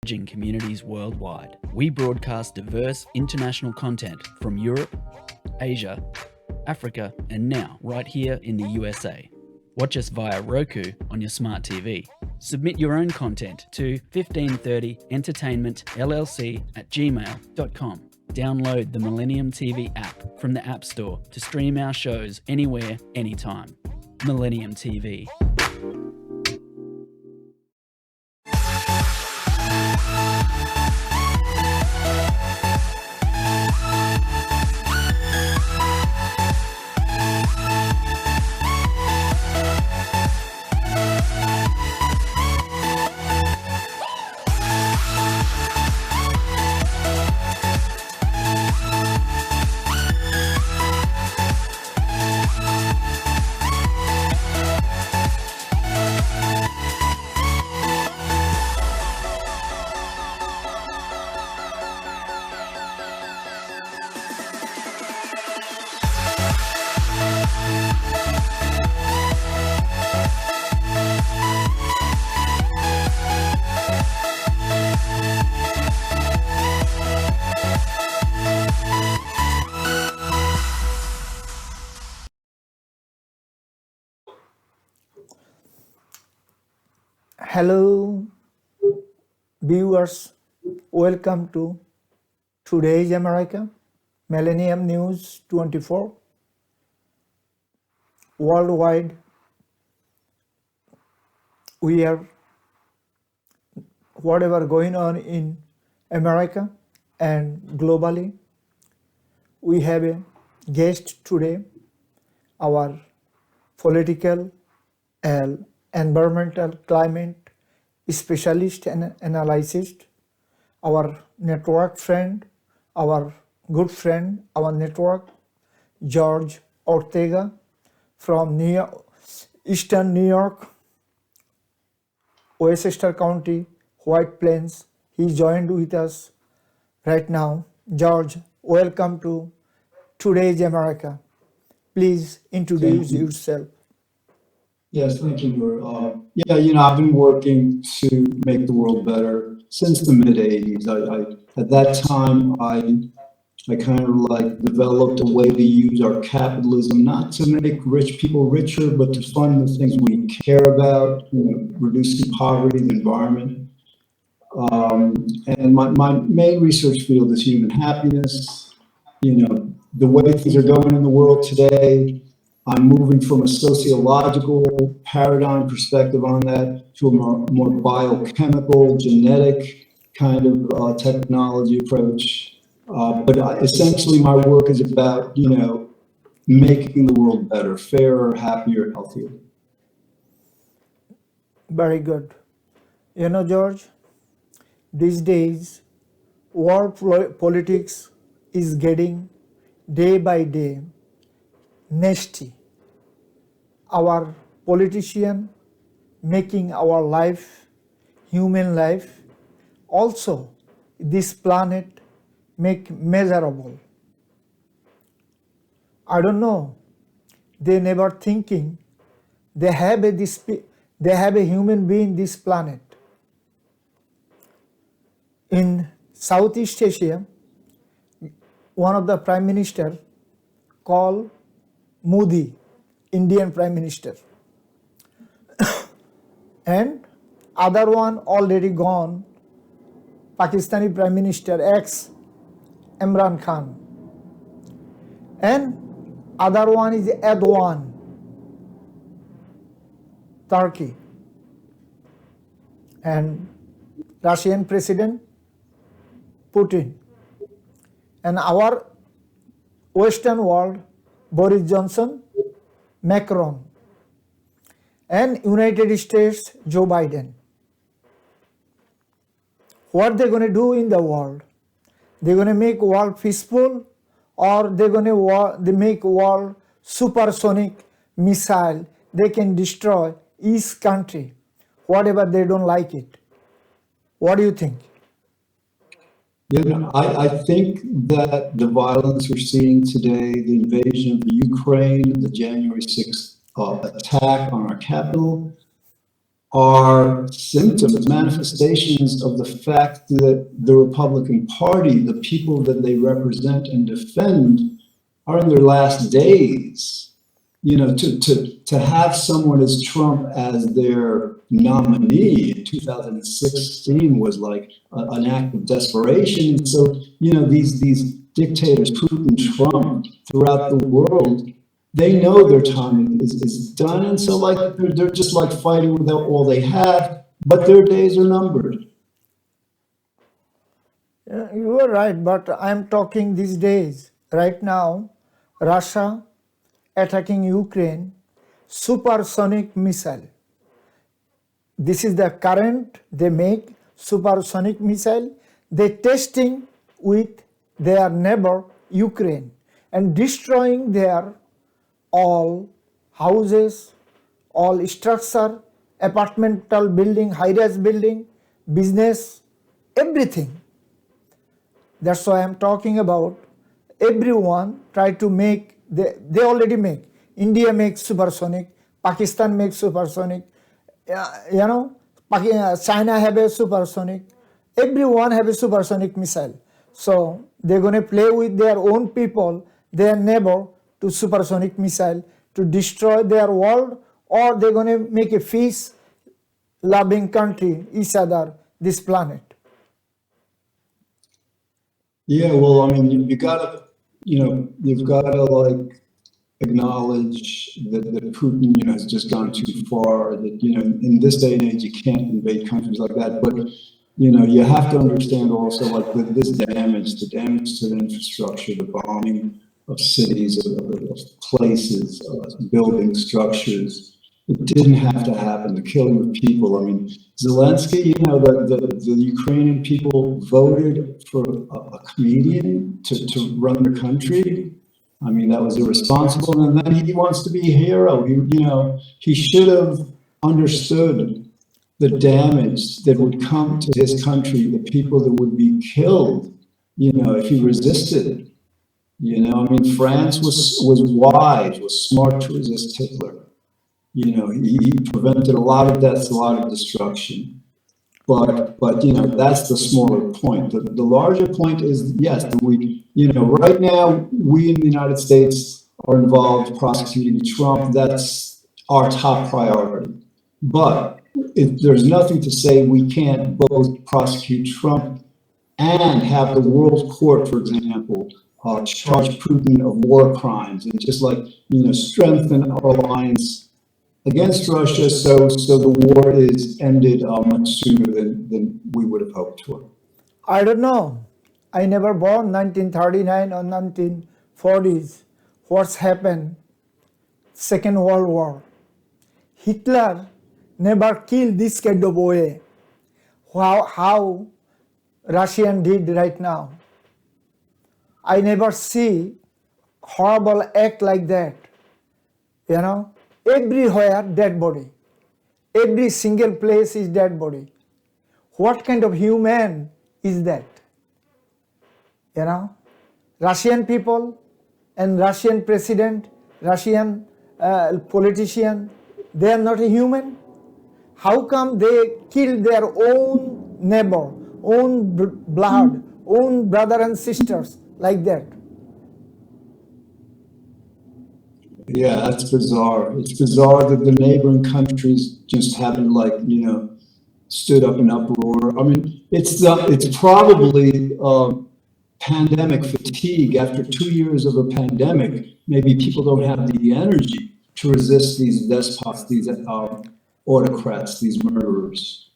emerging communities worldwide. We broadcast diverse international content from Europe, Asia, Africa, and now right here in the USA. Watch us via Roku on your smart TV. Submit your own content to 1530entertainmentllc@gmail.com. Download the Millennium TV app from the App Store to stream our shows anywhere, anytime. Millennium TV. Hello viewers, welcome to Today's America, Millennium News 24. Worldwide, we are whatever going on in America and globally. We have a guest today, our political and environmental climate specialist and analyst, our network friend, our good friend, our network, George Ortega from Eastern New York, Westchester County, White Plains. He joined with us right now. George, welcome to Today's America. Please introduce yourself. Yes, thank you, Nur. I've been working to make the world better since the mid '80s. At that time, I kind of like developed a way to use our capitalism not to make rich people richer, but to fund the things we care about, reducing poverty, the environment. And my main research field is human happiness. The way things are going in the world today. I'm moving from a sociological paradigm perspective on that to a more biochemical, genetic kind of technology approach. But essentially, my work is about, making the world better, fairer, happier, healthier. Very good. George, these days, world politics is getting day by day nasty. Our politician making our life, human life, also this planet make miserable. I don't know. They never thinking they have a human being this planet. In Southeast Asia, one of the prime minister called Modi, Indian Prime Minister, and other one already gone, Pakistani Prime Minister ex Imran Khan, and other one is Erdogan, Turkey, and Russian President Putin, and our Western world, Boris Johnson, Macron, and United States, Joe Biden. What they're going to do in the world? They're going to make world peaceful, or they're going to make world supersonic missile. They can destroy each country, whatever they don't like it. What do you think? Yeah, I think that the violence we're seeing today, the invasion of the Ukraine, the January 6th attack on our capital, are symptoms, manifestations of the fact that the Republican Party, the people that they represent and defend, are in their last days. You know, to have someone as Trump as their nominee in 2016 was like an act of desperation. And so, you know, these dictators, Putin, Trump, throughout the world, they know their time is done, and so like they're just like fighting with all they have, but their days are numbered. You are right, but I'm talking these days. Right now, Russia attacking Ukraine, supersonic missile. This is the current they make, supersonic missile. They testing with their neighbor Ukraine and destroying their all houses, all structure, apartmental building, high-rise building, business, everything. That's why I'm talking about everyone try to make, they already make. India makes supersonic, Pakistan makes supersonic, China have a supersonic, everyone have a supersonic missile. So they're going to play with their own people, their neighbor, to supersonic missile to destroy their world, or they're going to make a peace loving country, each other, this planet. Yeah, well, I mean, you gotta, you've gotta like acknowledge that Putin, has just gone too far. That in this day and age, you can't invade countries like that. But you have to understand also like this damage, the damage to the infrastructure, the bombing of cities, of places, building structures. It didn't have to happen. The killing of people. I mean, Zelensky, the Ukrainian people voted for a comedian to run the country. I mean, that was irresponsible. And then he wants to be a hero. He should have understood the damage that would come to his country, the people that would be killed, if he resisted. I mean, France was wise, was smart to resist Hitler. He prevented a lot of deaths, a lot of destruction. But that's the smaller point. The larger point is, yes, right now, we in the United States are involved prosecuting Trump. That's our top priority. But there's nothing to say we can't both prosecute Trump and have the World Court, for example, charge Putin of war crimes and just strengthen our alliance against Russia, so the war is ended much sooner than we would have hoped for. I don't know. I never born 1939 or 1940s. What's happened? Second World War. Hitler never killed this kind of way. How Russian did right now. I never see horrible act like that. Everywhere dead body. Every single place is dead body. What kind of human is that? Russian people and Russian president, Russian politician, they are not a human. How come they kill their own neighbor, own blood, own brother and sisters like that? Yeah, that's bizarre. It's bizarre that the neighboring countries just haven't stood up in uproar. I mean, it's probably pandemic fatigue. After 2 years of a pandemic, maybe people don't have the energy to resist these despots, these autocrats, these murderers.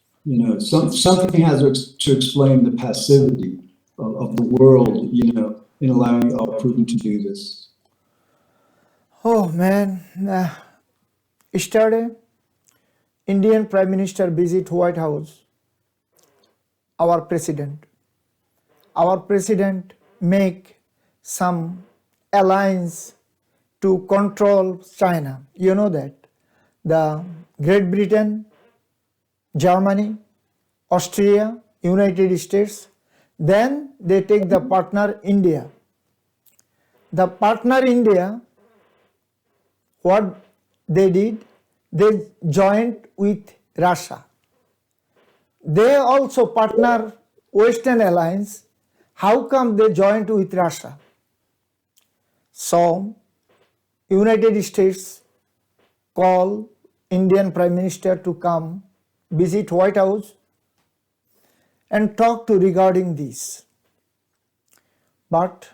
Something has to explain the passivity of the world, in allowing Putin to do this. Oh man, yesterday, Indian Prime Minister visit White House, our president. Our president make some alliance to control China. You know that. The Great Britain, Germany, Austria, United States, then they take the partner India. The partner India, what they did, they joined with Russia. They also partner Western alliance. How come they joined with Russia? So, United States call Indian Prime Minister to come visit White House and talk to regarding this. But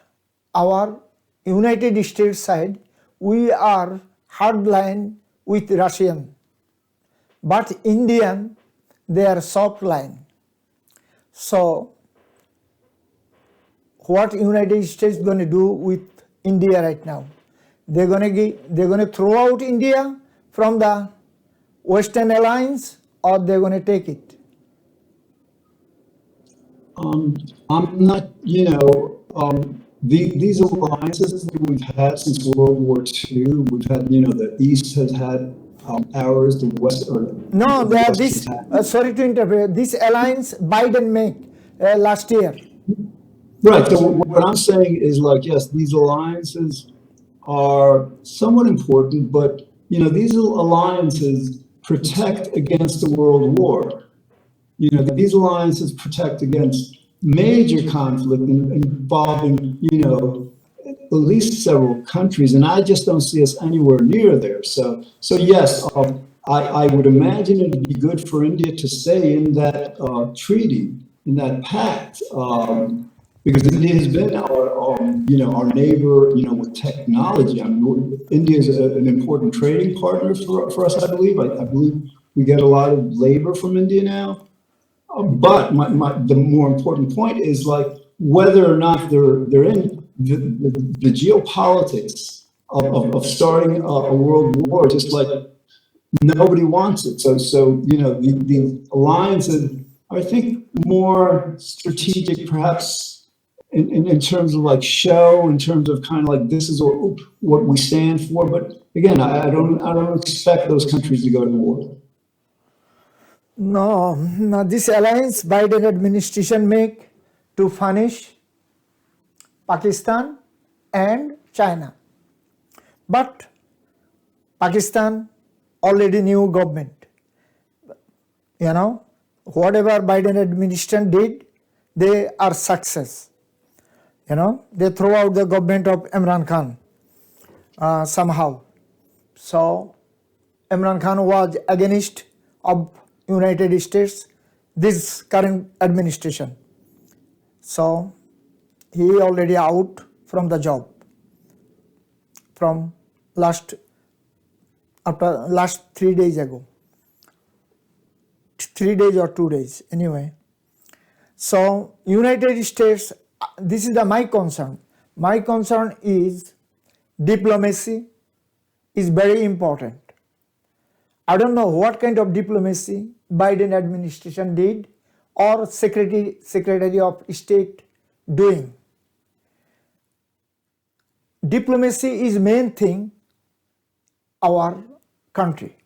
our United States side, we are hardline with Russian, but Indian, they are soft line. So, what United States going to do with India right now? They're going to throw out India from the Western alliance, or they're going to take it? I'm not, these alliances that we've had since World War II, we've had, the East has had ours, the West, or No, the West this, has had. sorry to interrupt, this alliance Biden made last year. Right. So what I'm saying is like, yes, these alliances are somewhat important, but these alliances protect against a world war. These alliances protect against major conflict involving, at least several countries, and I just don't see us anywhere near there. So yes, I would imagine it'd be good for India to stay in that treaty, in that pact, because India has been our neighbor, with technology. I mean, India is an important trading partner for us, I believe. I believe we get a lot of labor from India now. But the more important point is like whether or not they're in the geopolitics of starting a world war, just like nobody wants it. So the alliances are, I think, more strategic, perhaps in terms of like show, in terms of kind of like this is what we stand for. But again, I don't expect those countries to go to war. No, this alliance Biden administration make to punish Pakistan and China. But Pakistan already new government. Whatever Biden administration did, they are success. They throw out the government of Imran Khan somehow. So Imran Khan was against of United States, this current administration. So he already out from the job from last 3 days ago. 3 days or 2 days anyway. So United States, this is my concern. My concern is diplomacy is very important. I don't know what kind of diplomacy Biden administration did or Secretary of State doing. Diplomacy is main thing our country.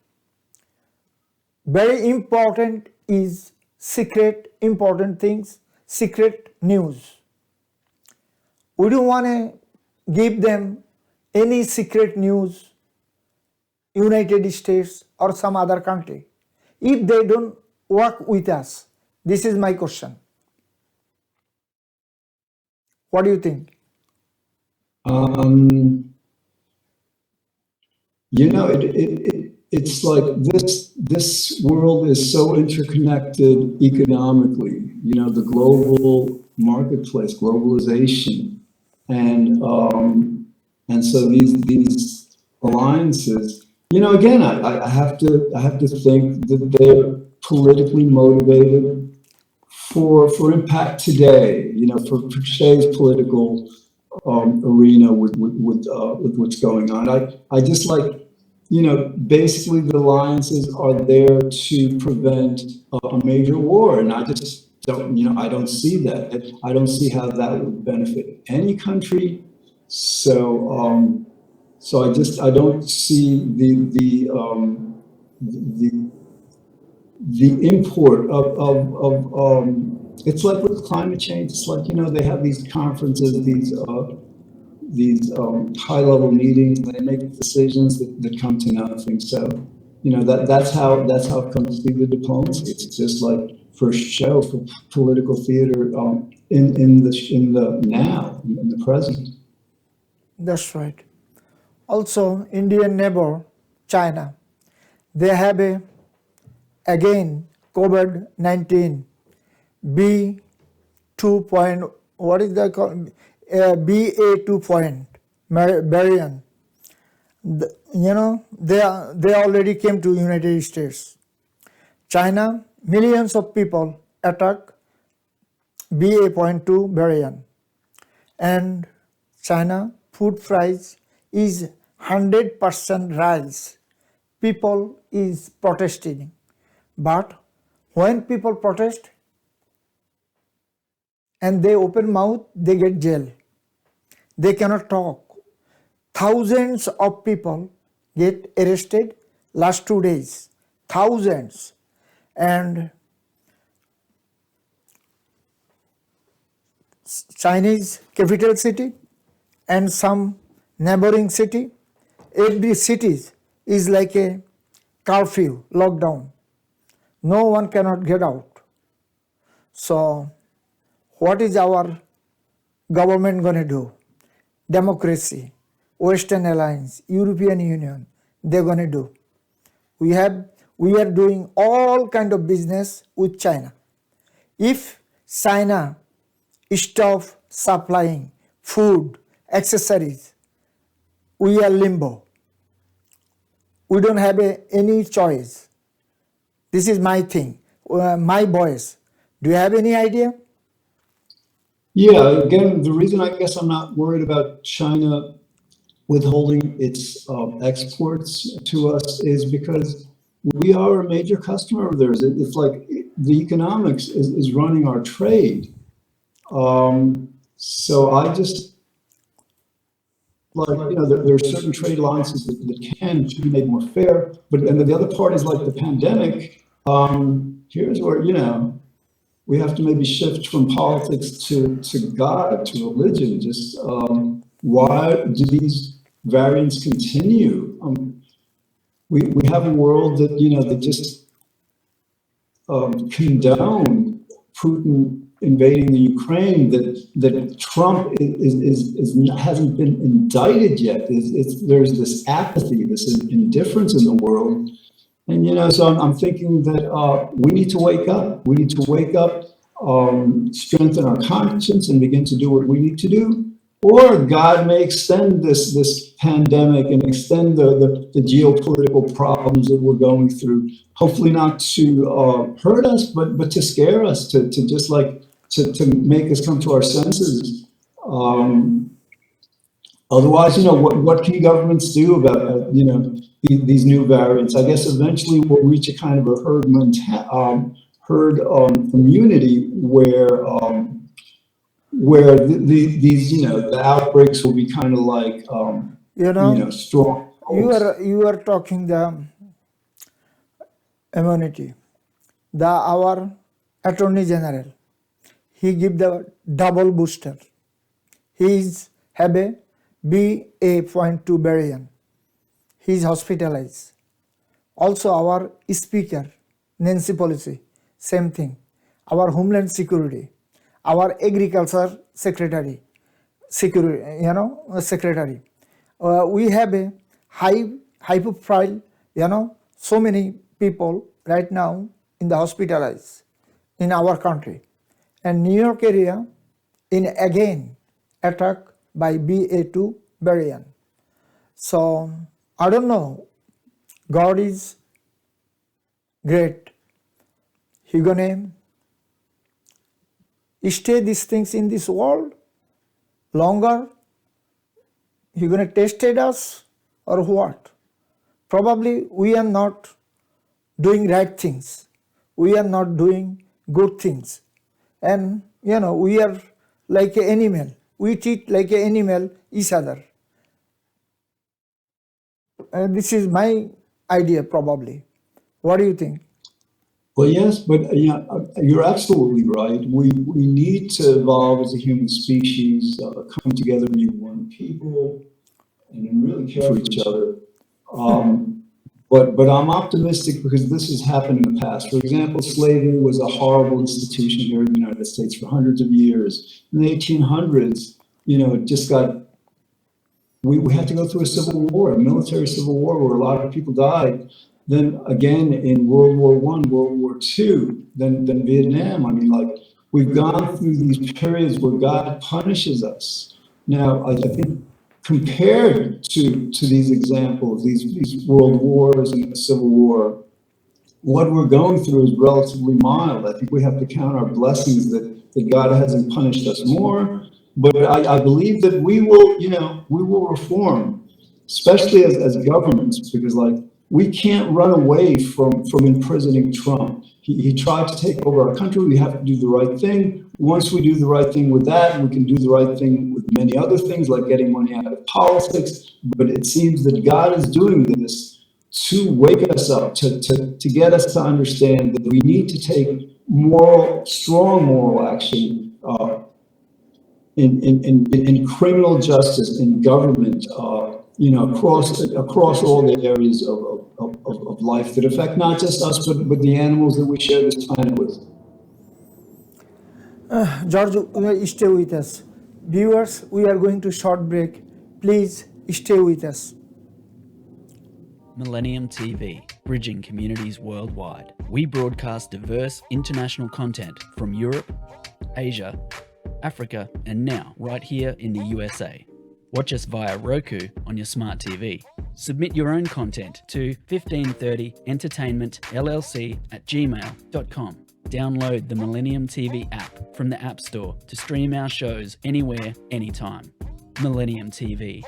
Very important is important things, secret news. We don't want to give them any secret news, United States or some other country, if they don't work with us. This is my question. What do you think? It's like this world is so interconnected economically, the global marketplace, globalization, and so these alliances, again, I have to think that they're politically motivated for impact today, for today's political arena with what's going on. I just like, basically the alliances are there to prevent a major war, and I just don't, I don't see that. I don't see how that would benefit any country. So I don't see the import of it's like with climate change. It's like, they have these conferences, these high-level meetings, and they make decisions that come to nothing. So that's how it comes through the diplomacy. It's just like for show, for political theater, in the now, in the present. That's right. Also, Indian neighbor, China, they have again COVID-19 B2 point, what is that called? BA2 point variant. They already came to United States. China, millions of people attack BA.2 variant, and China food price is 100% rise. People is protesting, but when people protest and they open mouth, they get jail. They cannot talk. Thousands of people get arrested last 2 days. Thousands. And Chinese capital city and some neighboring city, every city is like a curfew, lockdown. No one cannot get out. So what is our government going to do? Democracy, Western Alliance, European Union, they're going to do. We are doing all kind of business with China. If China stop supplying food, accessories, we are limbo. We don't have any choice. This is my thing, my voice. Do you have any idea? Yeah, again, the reason I guess I'm not worried about China withholding its exports to us is because we are a major customer of theirs. It's like the economics is running our trade. So I just, there are certain trade alliances that can be made more fair. But and the other part is like the pandemic. Here's where, we have to maybe shift from politics to God, to religion. Just why do these variants continue? We have a world that that just condone Putin invading the Ukraine. That Trump hasn't been indicted yet. There's this apathy, this indifference in the world. And so I'm thinking that we need to wake up. We need to wake up, strengthen our conscience, and begin to do what we need to do. Or God may extend this pandemic and extend the geopolitical problems that we're going through. Hopefully not to hurt us, but to scare us, to just like to make us come to our senses. Otherwise, what can governments do about these new variants? I guess eventually we'll reach a kind of a herd immunity where these the outbreaks will be kind of like strong. You are talking the immunity. Our Attorney General, he give the double booster. He have a BA.2 variant. He is hospitalized. Also our Speaker, Nancy Pelosi, same thing. Our Homeland Security, our Agriculture Secretary, Secretary. We have a high profile, so many people right now in the hospitalized in our country. And New York area in again attack by BA.2 variant. So I don't know. God is great. He gonna stay these things in this world longer. He gonna test us or what? Probably we are not doing right things. We are not doing good things. And we are like an animal. We treat like an animal each other. This is my idea, probably. What do you think? Well, yes, but you're absolutely right. We need to evolve as a human species, come together and be one people, and then really care for each other. But I'm optimistic because this has happened in the past. For example, slavery was a horrible institution here in the United States for hundreds of years. In the 1800s, it just got, we had to go through a civil war, a military civil war where a lot of people died. Then again in World War I, World War II, then Vietnam. I mean, like, we've gone through these periods where God punishes us. Now, I think compared to these examples, these world wars and the Civil War, what we're going through is relatively mild. I think we have to count our blessings that God hasn't punished us more. But I believe that we will reform, especially as governments, because like we can't run away from imprisoning Trump. He tried to take over our country. We have to do the right thing. Once we do the right thing with that, we can do the right thing with many other things, like getting money out of politics. But it seems that God is doing this to wake us up, to get us to understand that we need to take strong moral action in criminal justice, in government, across all the areas of life that affect not just us, but the animals that we share this planet with. George, stay with us. Viewers, we are going to short break. Please stay with us. Millennium TV, bridging communities worldwide. We broadcast diverse international content from Europe, Asia, Africa, and now right here in the USA. Watch us via Roku on your smart TV. Submit your own content to 1530entertainmentllc@gmail.com. Download the Millennium TV app from the App Store to stream our shows anywhere, anytime. Millennium TV.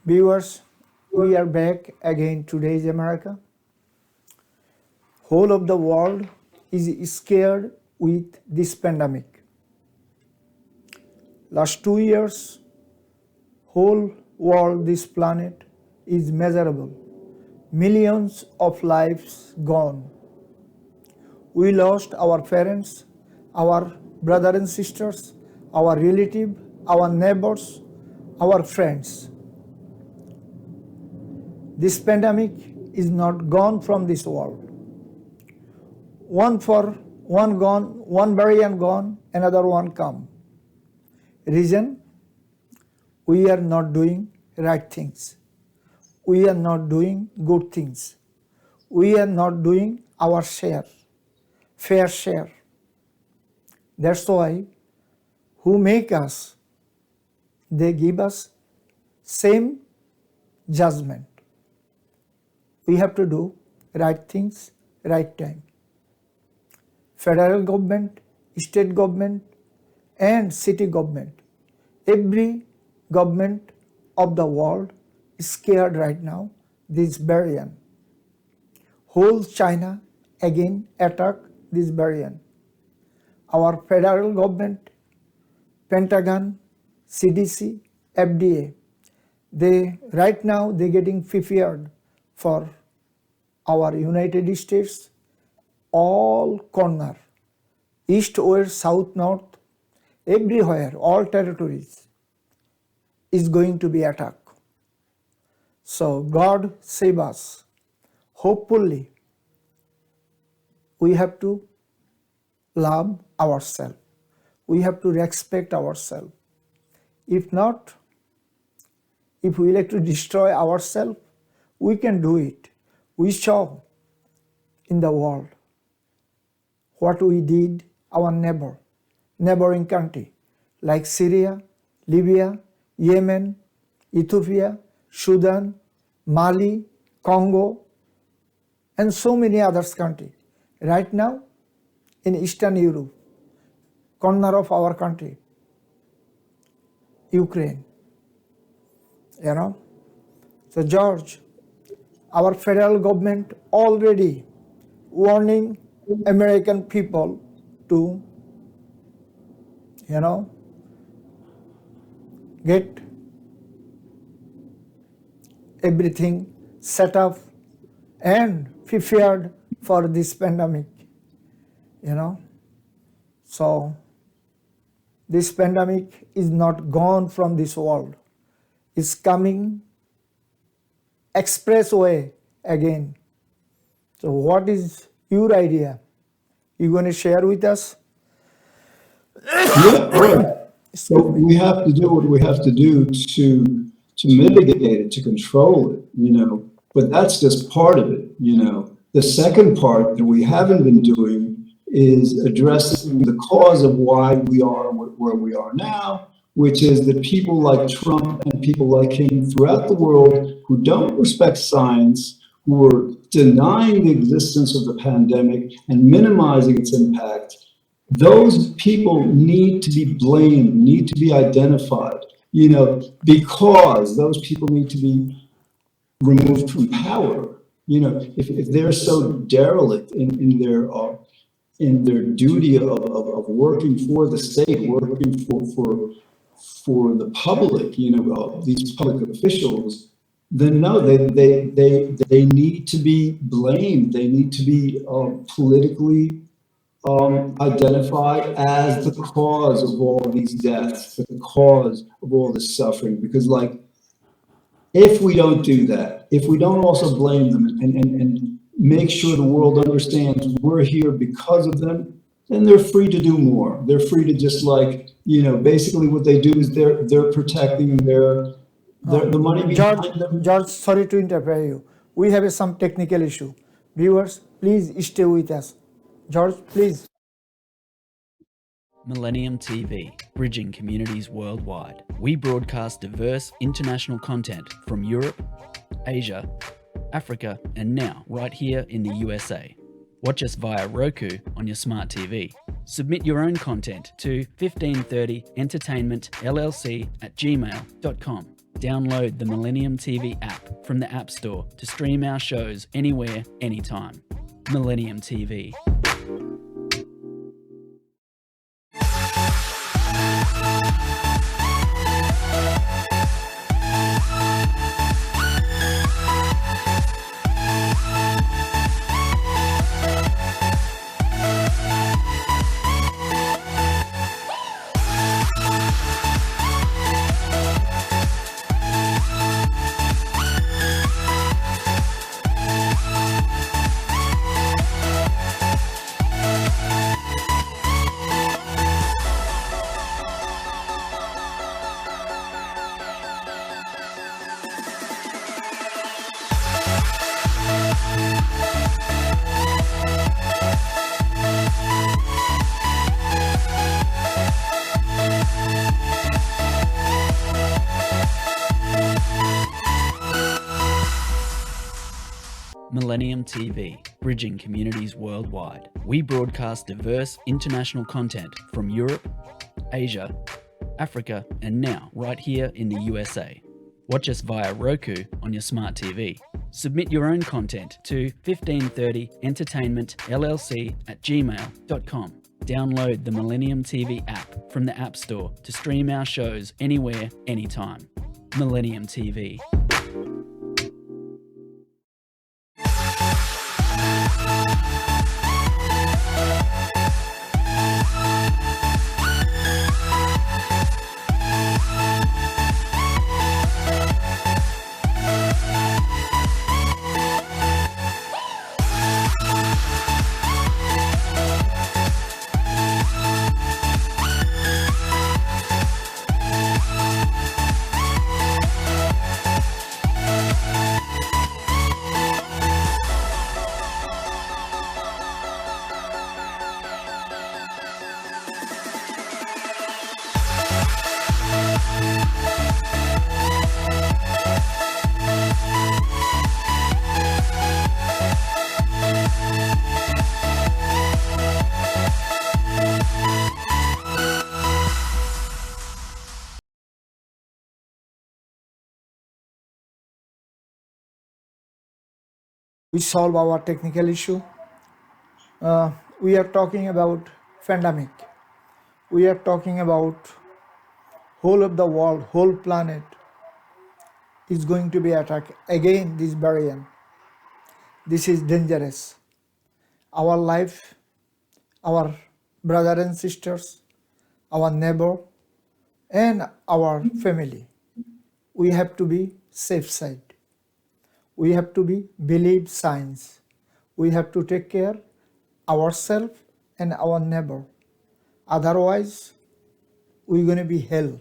Viewers, we are back again. Today's America. Whole of the world is scared with this pandemic. Last 2 years, whole world, this planet is miserable. Millions of lives gone. We lost our parents, our brothers and sisters, our relatives, our neighbors, our friends. This pandemic is not gone from this world. One gone, one variant gone, another one come. Reason? We are not doing right things. We are not doing good things. We are not doing our share, fair share. That's why who make us, they give us same judgment. We have to do right things, right time. Federal government, state government, and city government, every government of the world is scared right now, this variant. Whole China again attack this variant. Our federal government, Pentagon, CDC, FDA, right now they're getting prepared for our United States, all corner, east, west, south, north, everywhere, all territories is going to be attacked. So God save us. Hopefully, we have to love ourselves. We have to respect ourselves. If not, if we like to destroy ourselves, We can do it. We saw in the world what we did, our neighboring country like Syria, Libya, Yemen, Ethiopia, Sudan, Mali, Congo, and so many other countries. Right now, in Eastern Europe, corner of our country, Ukraine, So George, our federal government already warning American people to, get everything set up and prepared for this pandemic, So this pandemic is not gone from this world. It's coming expressway again. So what is your idea? You going to share with us? Yeah, right. So we have to do what we have to do to mitigate it, to control it, But that's just part of it, The second part that we haven't been doing is addressing the cause of why we are where we are now, which is that people like Trump and people like him throughout the world who don't respect science, who are denying the existence of the pandemic and minimizing its impact, those people need to be blamed, need to be identified, because those people need to be removed from power. If they're so derelict in their duty of working for the state, working for the public, these public officials, then no, they need to be blamed. They need to be politically identified as the cause of all these deaths, the cause of all this suffering. Because, if we don't do that, if we don't also blame them and make sure the world understands we're here because of them, then they're free to do more. They're free to just basically what they do is they're protecting the money behind them. George, sorry to interrupt you. We have some technical issue. Viewers, please stay with us. George, please. Millennium TV, bridging communities worldwide. We broadcast diverse international content from Europe, Asia, Africa, and now right here in the USA. Watch us via Roku on your smart TV. Submit your own content to 1530entertainmentllc@gmail.com. Download the Millennium TV app from the App Store to stream our shows anywhere, anytime. Millennium TV. Millennium TV, bridging communities worldwide. We broadcast diverse international content from Europe, Asia, Africa, and now right here in the USA. Watch us via Roku on your smart TV. Submit your own content to 1530entertainmentllc@gmail.com. Download the Millennium TV app from the App Store to stream our shows anywhere, anytime. Millennium TV. we solve our technical issue. We are talking about pandemic. We are talking about whole of the world, whole planet is going to be attacked again. This variant. This is dangerous. Our life, our brothers and sisters, our neighbor, and our family. We have to be safe side. We have to be believe science. We have to take care ourselves and our neighbor. Otherwise, we're going to be hell.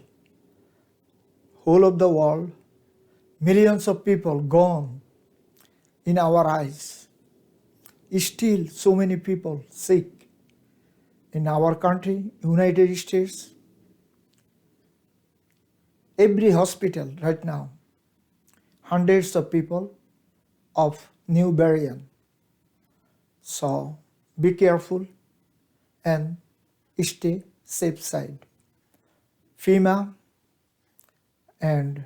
Whole of the world, millions of people gone in our eyes. Still, so many people sick. In our country, United States, every hospital right now, hundreds of people of new variant. So be careful and stay safe side. FEMA and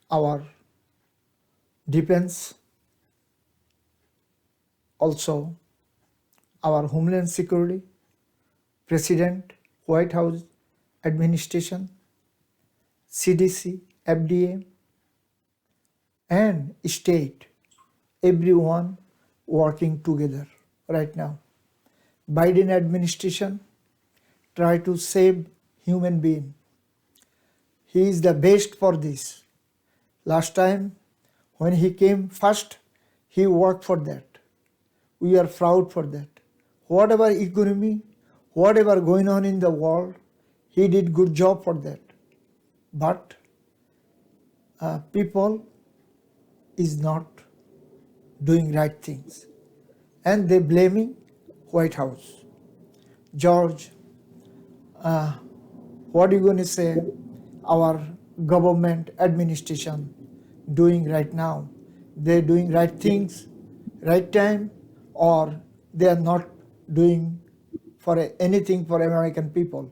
our defense, also our Homeland Security, President, White House administration, CDC, FDA, and state, everyone working together right now. Biden administration try to save human being. He is the best for this. Last time when he came first, he worked for that. We are proud for that. Whatever economy, whatever going on in the world, he did good job for that. But people is not doing right things, and they blaming White House. George, what are you going to say? Our government administration doing right now? They're doing right things, right time, or they are not doing for anything for American people?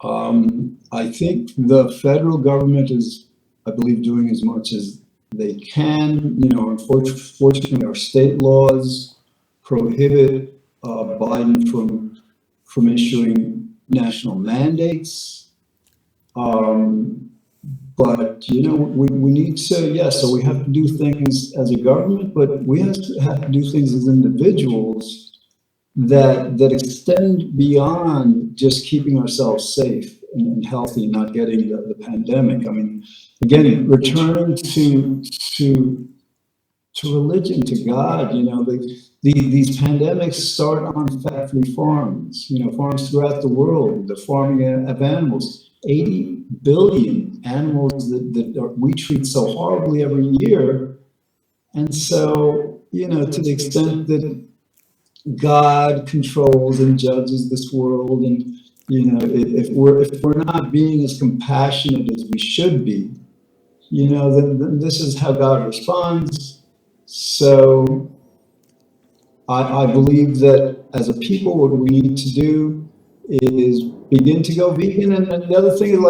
I think the federal government is, I believe, doing as much as they can. Unfortunately, our state laws prohibit Biden from issuing national mandates. But we need to, so we have to do things as a government, but we have to do things as individuals that extend beyond just keeping ourselves safe and healthy, not getting the pandemic. I mean, again, returning to religion, to God. These pandemics start on factory farms, farms throughout the world, the farming of animals. 80 billion animals that we treat so horribly every year. And so, to the extent that God controls and judges this world, and if we're not being as compassionate as we should be, then this is how God responds. So I believe that as a people, what we need to do is begin to go vegan. And the other thing is,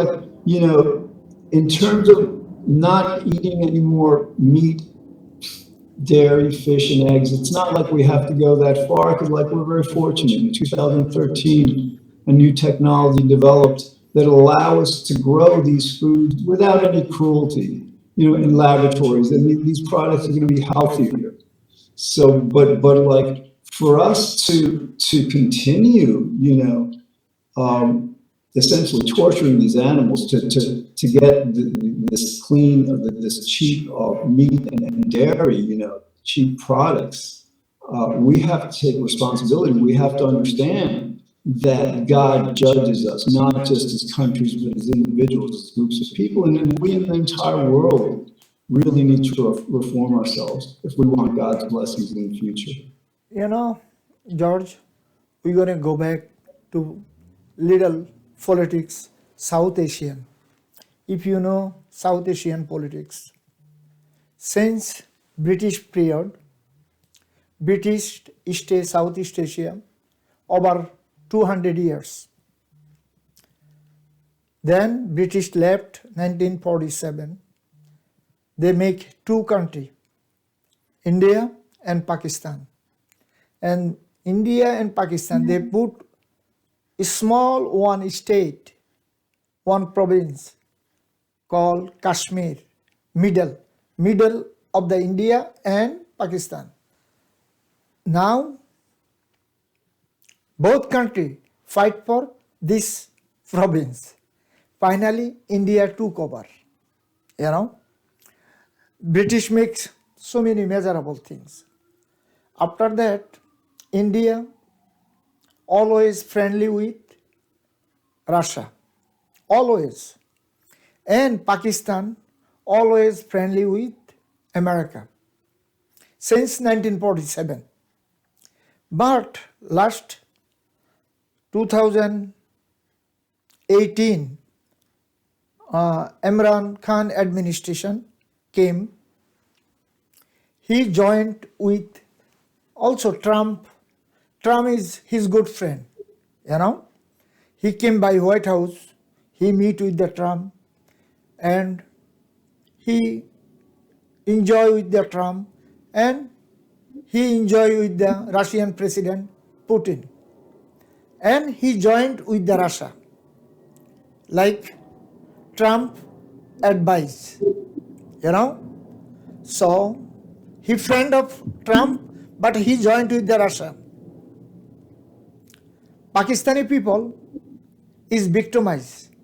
in terms of not eating any more meat, dairy, fish, and eggs, it's not like we have to go that far, because we're very fortunate. In 2013, a new technology developed that allow us to grow these foods without any cruelty, in laboratories, and these products are going to be healthier. So, but for us to continue, essentially torturing these animals to get this clean, this cheap meat and dairy, cheap products, we have to take responsibility. We have to understand that God judges us, not just as countries, but as individuals, as groups of people. And then we in the entire world really need to reform ourselves if we want God's blessings in the future. George, we're going to go back to little politics, South Asian. If you know South Asian politics, since British period, British stay Southeast Asia over 200 years. Then British left 1947. they make two countries, India and Pakistan. And India and Pakistan, they put a small one state, one province called Kashmir, middle of the India and Pakistan. Now, both countries fight for this province. Finally, India took over. British makes so many measurable things. After that, India always friendly with Russia, always. And Pakistan always friendly with America since 1947. But last 2018, Imran Khan administration came. He joined with also Trump. Trump is his good friend, He came by White House, he meet with the Trump, and he enjoy with the Trump, and he enjoy with the Russian President Putin. And he joined with the Russia, like Trump advice, So he friend of Trump, but he joined with the Russia. Pakistani people is victimized.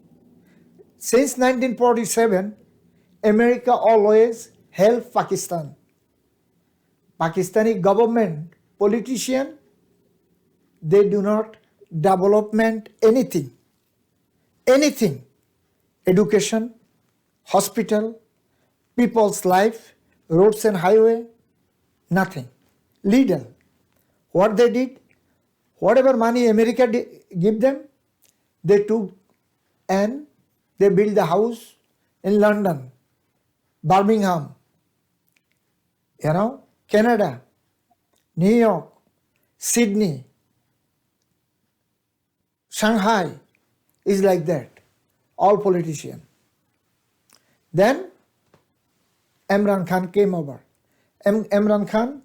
Since 1947, America always helped Pakistan. Pakistani government, politician, they do not development anything. Education, hospital, people's life, roads and highway, nothing. Little. What they did, whatever money America give them, they took and they built the house in London, Birmingham, Canada, New York, Sydney, Shanghai is like that, all politicians. Then Imran Khan came over. Imran Khan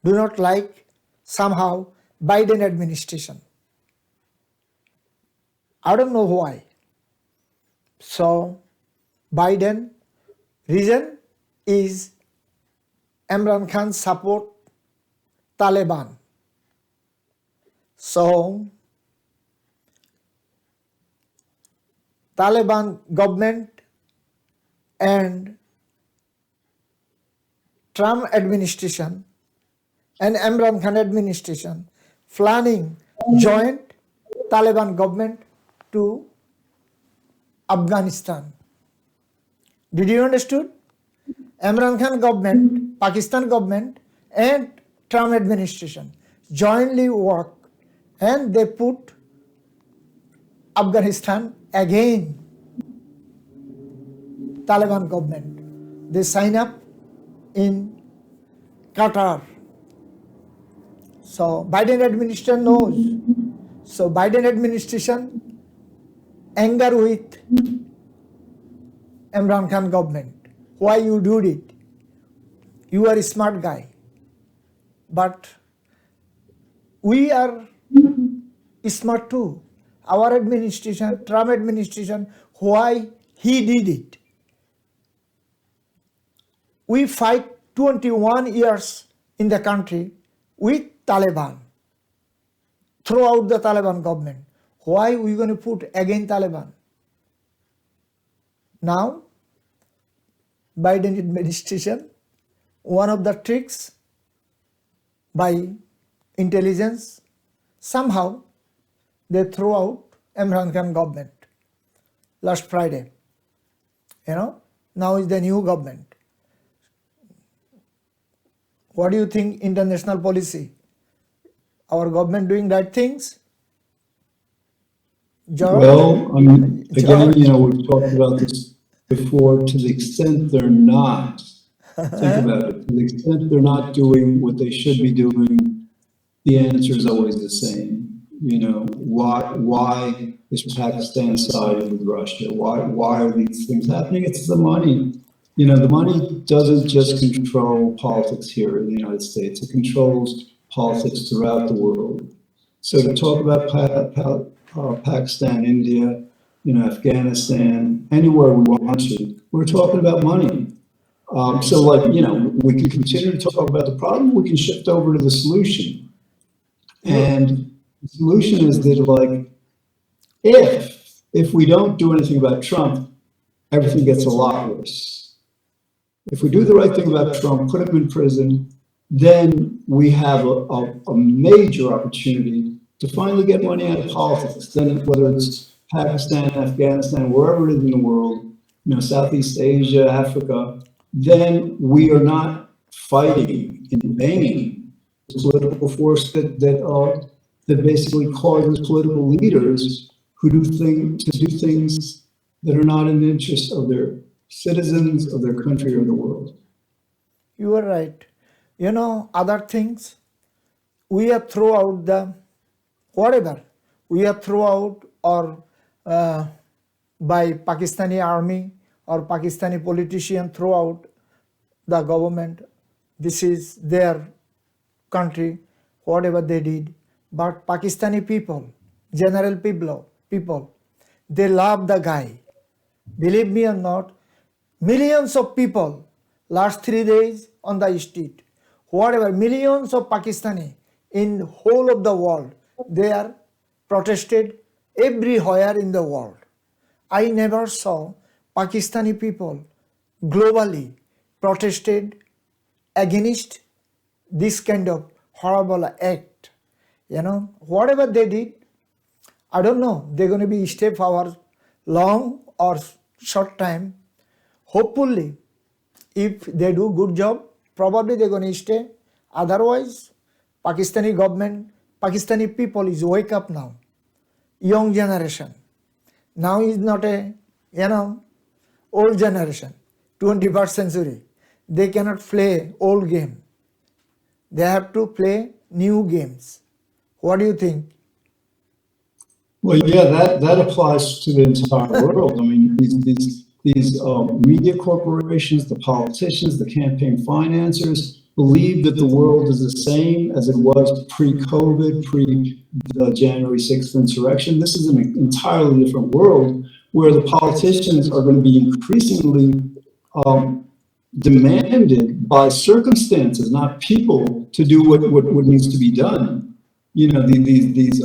do not like somehow Biden administration. I don't know why. So Biden, reason is Imran Khan support Taliban. So Taliban government and Trump administration and Imran Khan administration planning joint Taliban government to Afghanistan. Did you understood? Imran Khan government, Pakistan government and Trump administration jointly work and they put Afghanistan again Taliban government. They sign up in Qatar. So Biden administration knows. So Biden administration anger with Imran Khan government. Why you do it? You are a smart guy. But we are smart too. Our administration, Trump administration, why he did it? We fight 21 years in the country with Taliban, throughout the Taliban government. Why we going to put again Taliban? Now, Biden administration, one of the tricks by intelligence, somehow they throw out Imran Khan government last Friday. Now is the new government. What do you think international policy? Our government doing right things? George? Well, again, George? we've talked about this before. To the extent they're not, think about it. To the extent they're not doing what they should be doing, the answer is always the same. Why is Pakistan siding with Russia? Why are these things happening? It's the money. The money doesn't just control politics here in the United States. It controls politics throughout the world. So to talk about Pakistan, India, Afghanistan, anywhere we want to, we're talking about money. So we can continue to talk about the problem. We can shift over to the solution. And the solution is that if we don't do anything about Trump, everything gets a lot worse. If we do the right thing about Trump, put him in prison, then we have a major opportunity to finally get money out of politics. Then whether it's Pakistan, Afghanistan, wherever it is in the world, Southeast Asia, Africa, then we are not fighting in vain the political force that basically causes political leaders who do things that are not in the interest of their citizens, of their country, or the world. You are right. Other things, we have thrown out the whatever we have thrown out or by Pakistani army or Pakistani politician throw out the government. This is their country, whatever they did. But Pakistani people, general people, they love the guy. Believe me or not, millions of people last 3 days on the street, whatever, millions of Pakistani in whole of the world, they are protested everywhere in the world. I never saw Pakistani people globally protested against this kind of horrible act. Whatever they did, I don't know, they're going to be stay for long or short time. Hopefully, if they do good job, probably they're going to stay. Otherwise, Pakistani government, Pakistani people is wake up now. Young generation. Now is not a, old generation, 21st century. They cannot play old game. They have to play new games. What do you think? Well, yeah, that applies to the entire world. I mean, these media corporations, the politicians, the campaign financiers believe that the world is the same as it was pre-COVID, pre the January 6th insurrection. This is an entirely different world where the politicians are going to be increasingly demanded by circumstances, not people, to do what needs to be done. These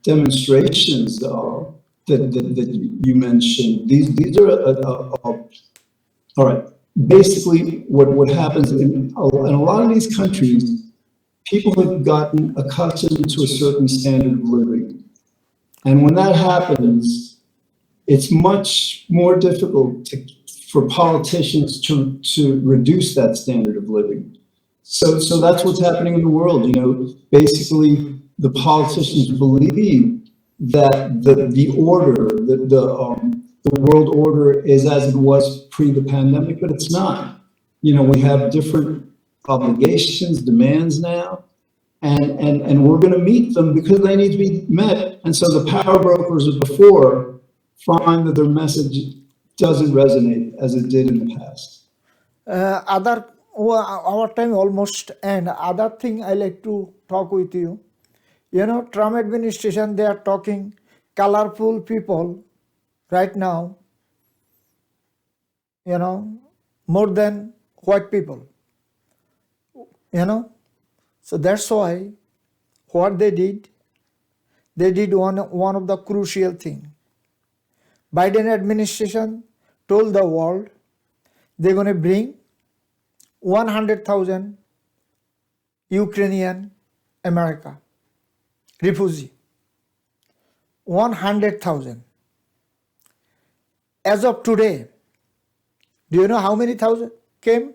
demonstrations that you mentioned, these are all right. Basically, what happens in a lot of these countries, people have gotten accustomed to a certain standard of living, and when that happens, it's much more difficult for politicians to reduce that standard of living. So that's what's happening in the world. Basically, the politicians believe that the order, the world order is as it was pre the pandemic, but it's not. We have different obligations, demands now, and we're going to meet them because they need to be met. And so the power brokers of before find that their message doesn't resonate as it did in the past. Our time almost end. Other thing I like to talk with you. Trump administration, they are talking colorful people right now, more than white people, So that's why what they did one of the crucial thing. Biden administration told the world they're going to bring 100,000 Ukrainian America refugee. 100,000. As of today, do you know how many thousand came?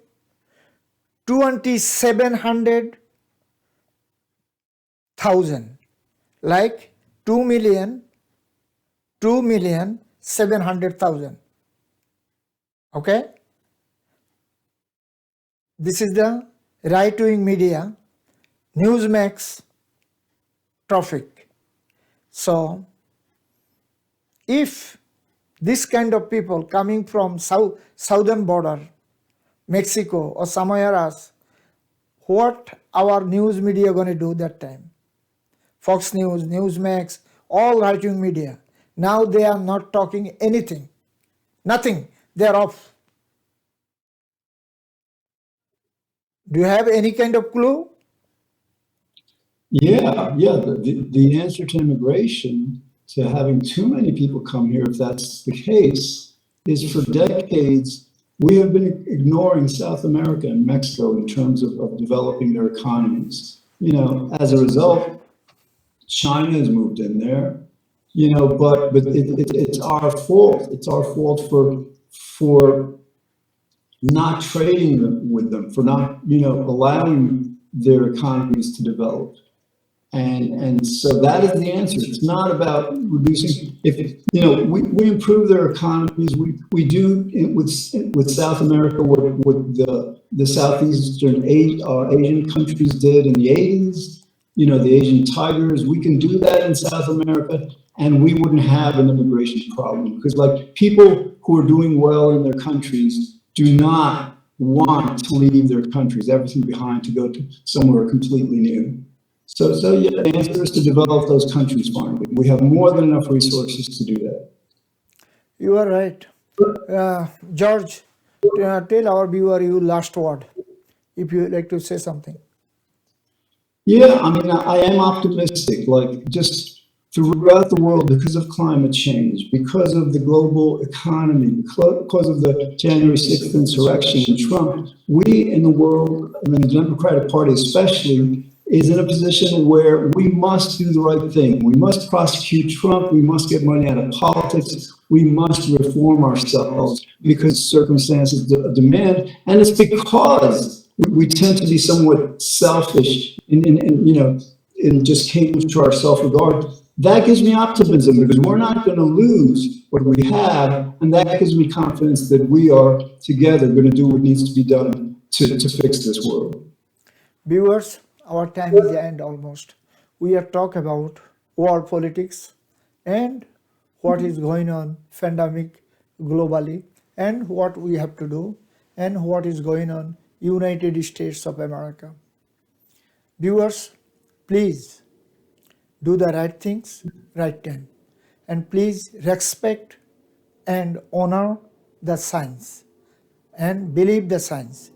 2,700,000. Like 2,700,000. Okay? This is the right-wing media, Newsmax traffic. So, if this kind of people coming from southern border, Mexico or somewhere else, what our news media going to do that time? Fox News, Newsmax, all right-wing media. Now they are not talking anything. Nothing. They are off. Do you have any kind of clue? Yeah. The answer to immigration, to having too many people come here, if that's the case, is for decades we have been ignoring South America and Mexico in terms of developing their economies. As a result, China has moved in there. But it's our fault. It's our fault for not trading with them, for not allowing their economies to develop. And so that is the answer. It's not about reducing. If we improve their economies, we do with South America, what the Southeastern Asian countries did in the 80s. The Asian tigers. We can do that in South America, and we wouldn't have an immigration problem, because like people who are doing well in their countries do not want to leave their countries, everything behind, to go to somewhere completely new. So yeah, the answer is to develop those countries finally. We have more than enough resources to do that. You are right. George, tell our viewer your last word, if you like to say something. Yeah, I mean, I am optimistic, like just throughout the world, because of climate change, because of the global economy, because of the January 6th insurrection and Trump, we in the world, I mean, the Democratic Party especially, is in a position where we must do the right thing. We must prosecute Trump. We must get money out of politics. We must reform ourselves because circumstances demand. And it's because we tend to be somewhat selfish and just cling to our self-regard. That gives me optimism, because we're not going to lose what we have. And that gives me confidence that we are together going to do what needs to be done to fix this world. Viewers, our time is the end almost. We have talked about world politics and what is going on pandemic globally, and what we have to do, and what is going on United States of America. Viewers, please do the right things, right time, and please respect and honor the science, and believe the science,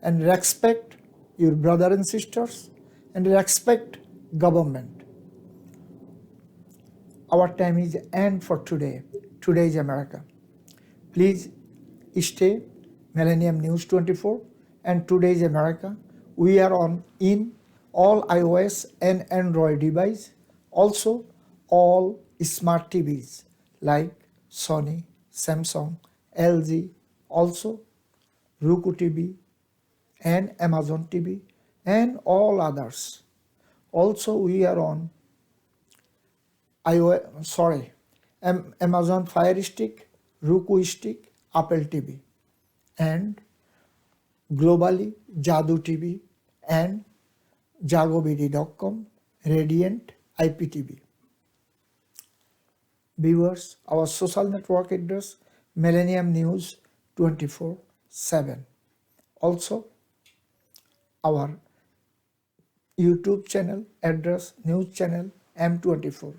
and respect your brothers and sisters, and respect government. Our time is end for today. Today is America. Please stay Millennium News 24 and Today's America. We are on in all iOS and Android device, also all smart TVs like Sony, Samsung, LG, also Roku TV and Amazon TV and all others. Also we are on Amazon Fire Stick, Roku Stick, Apple TV, and globally Jadu TV and jagobd.com, Radiant IPTV. Viewers, our social network address Millennium News 24/7. Also our YouTube channel address news channel M24.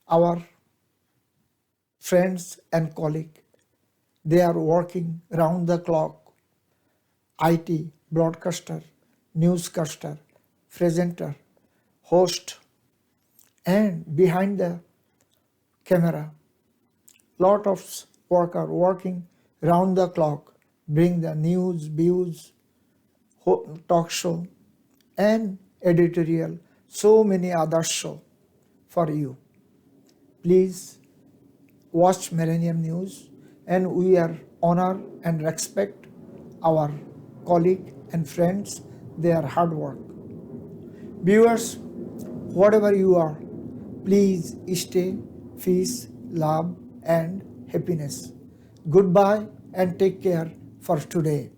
Our friends and colleagues, they are working round the clock. IT, broadcaster, newscaster, presenter, host, and behind the camera, lot of workers working round the clock, bring the news, views, talk show, and editorial, so many other shows for you. Please watch Millennium News, and we are honor and respect our colleague and friends, their hard work. Viewers, whatever you are, please stay peace, love, and happiness. Goodbye and take care for today.